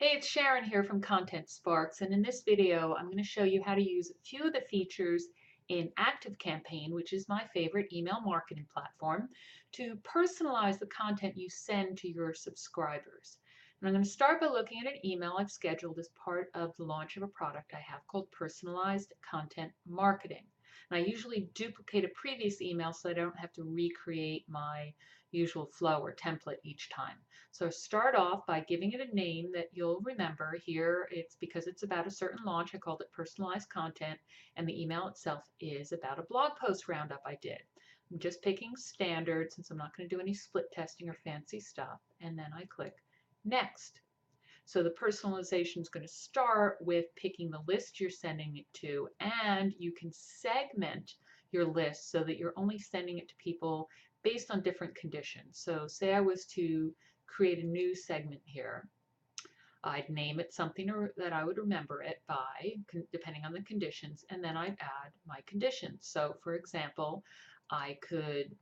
Hey, it's Sharon here from Content Sparks, and in this video, I'm going to show you how to use a few of the features in ActiveCampaign, which is my favorite email marketing platform, to personalize the content you send to your subscribers. And I'm going to start by looking at an email I've scheduled as part of the launch of a product I have called Personalized Content Marketing. And I usually duplicate a previous email so I don't have to recreate my usual flow or template each time. So start off by giving it a name that you'll remember. Here it's because it's about a certain launch. I called it personalized content, and the email itself is about a blog post roundup I did. I'm just picking standard since I'm not going to do any split testing or fancy stuff. And then I click next. So the personalization is going to start with picking the list you're sending it to, and you can segment your list so that you're only sending it to people based on different conditions. So say I was to create a new segment here. I'd name it something that I would remember it by, depending on the conditions, and then I'd add my conditions. So for example, I could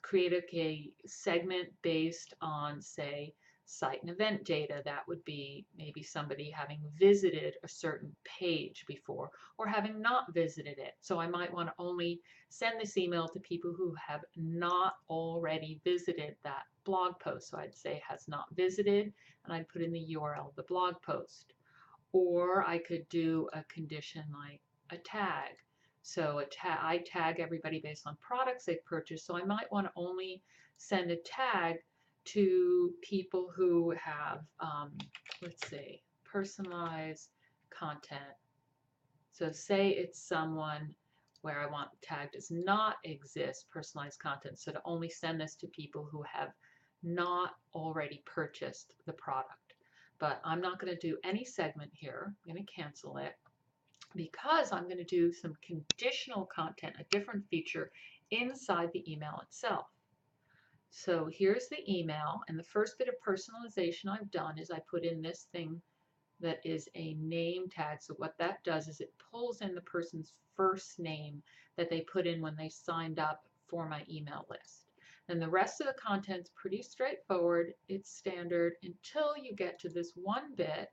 create a segment based on, say, site and event data. That would be maybe somebody having visited a certain page before or having not visited it. So I might want to only send this email to people who have not already visited that blog post. So I'd say has not visited, and I'd put in the URL of the blog post. Or I could do a condition like a tag. So I tag everybody based on products they've purchased. So I might want to only send a tag to people who have, let's see, personalized content. So say it's someone where I want the tag does not exist, personalized content. So to only send this to people who have not already purchased the product. But I'm not going to do any segment here. I'm going to cancel it because I'm going to do some conditional content, a different feature inside the email itself. So here's the email, and the first bit of personalization I've done is I put in this thing that is a name tag. So what that does is it pulls in the person's first name that they put in when they signed up for my email list. And the rest of the content's pretty straightforward. It's standard until you get to this one bit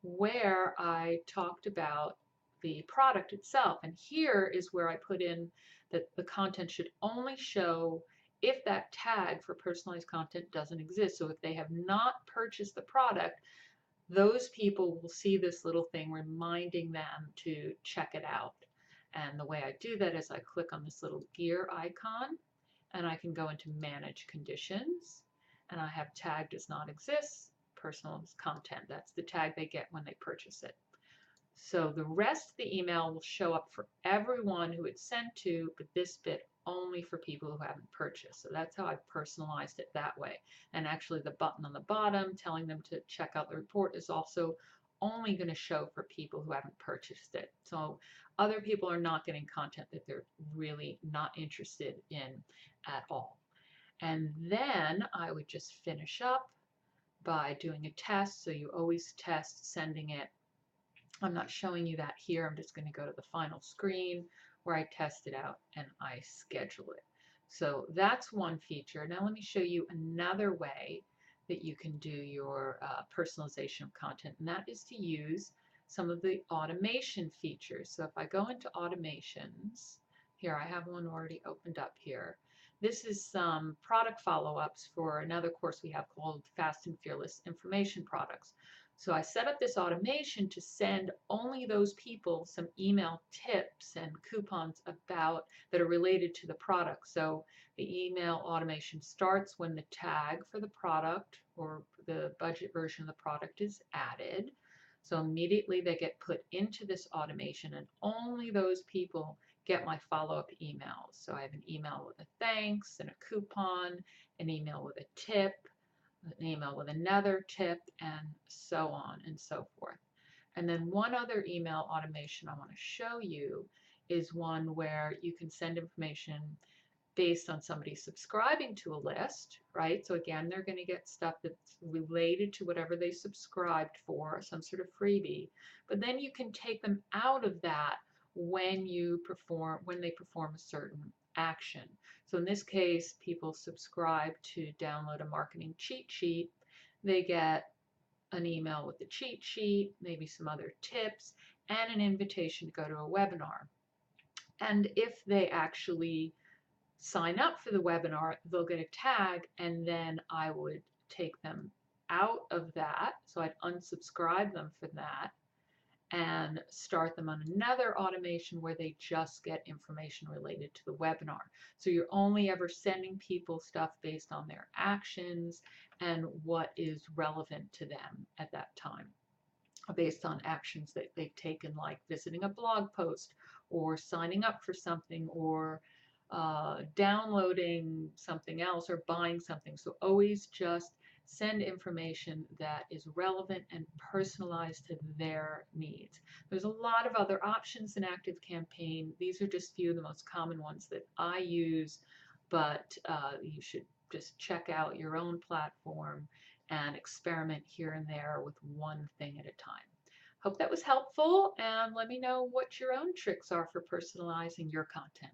where I talked about the product itself. And here is where I put in that the content should only show if that tag for personalized content doesn't exist. So if they have not purchased the product, those people will see this little thing reminding them to check it out. And the way I do that is I click on this little gear icon, and I can go into manage conditions, and I have tag does not exist, personalized content. That's the tag they get when they purchase it. So the rest of the email will show up for everyone who it's sent to, but this bit only for people who haven't purchased. So that's how I've personalized it that way. And actually the button on the bottom telling them to check out the report is also only going to show for people who haven't purchased it. So other people are not getting content that they're really not interested in at all. And then I would just finish up by doing a test. So you always test sending it. I'm not showing you that here. I'm just going to go to the final screen where I test it out and I schedule it. So that's one feature. Now let me show you another way that you can do your personalization of content, and that is to use some of the automation features. So if I go into automations, here I have one already opened up here. This is some product follow-ups for another course we have called Fast and Fearless Information Products. So I set up this automation to send only those people some email tips and coupons about that are related to the product. So the email automation starts when the tag for the product or the budget version of the product is added. So immediately they get put into this automation, and only those people get my follow-up emails. So I have an email with a thanks and a coupon, an email with a tip, an email with another tip, and so on and so forth. And then one other email automation I want to show you is one where you can send information based on somebody subscribing to a list, right? So again, they're going to get stuff that's related to whatever they subscribed for, some sort of freebie. But then you can take them out of that when they perform a certain action. So in this case, people subscribe to download a marketing cheat sheet. They get an email with a cheat sheet, maybe some other tips, and an invitation to go to a webinar. And if they actually sign up for the webinar, they'll get a tag, and then I would take them out of that. So I'd unsubscribe them for that and start them on another automation where they just get information related to the webinar. So you're only ever sending people stuff based on their actions and what is relevant to them at that time, based on actions that they've taken, like visiting a blog post or signing up for something or downloading something else or buying something. So always just send information that is relevant and personalized to their needs. There's a lot of other options in ActiveCampaign. These are just few of the most common ones that I use, but you should just check out your own platform and experiment here and there with one thing at a time. Hope that was helpful, and let me know what your own tricks are for personalizing your content.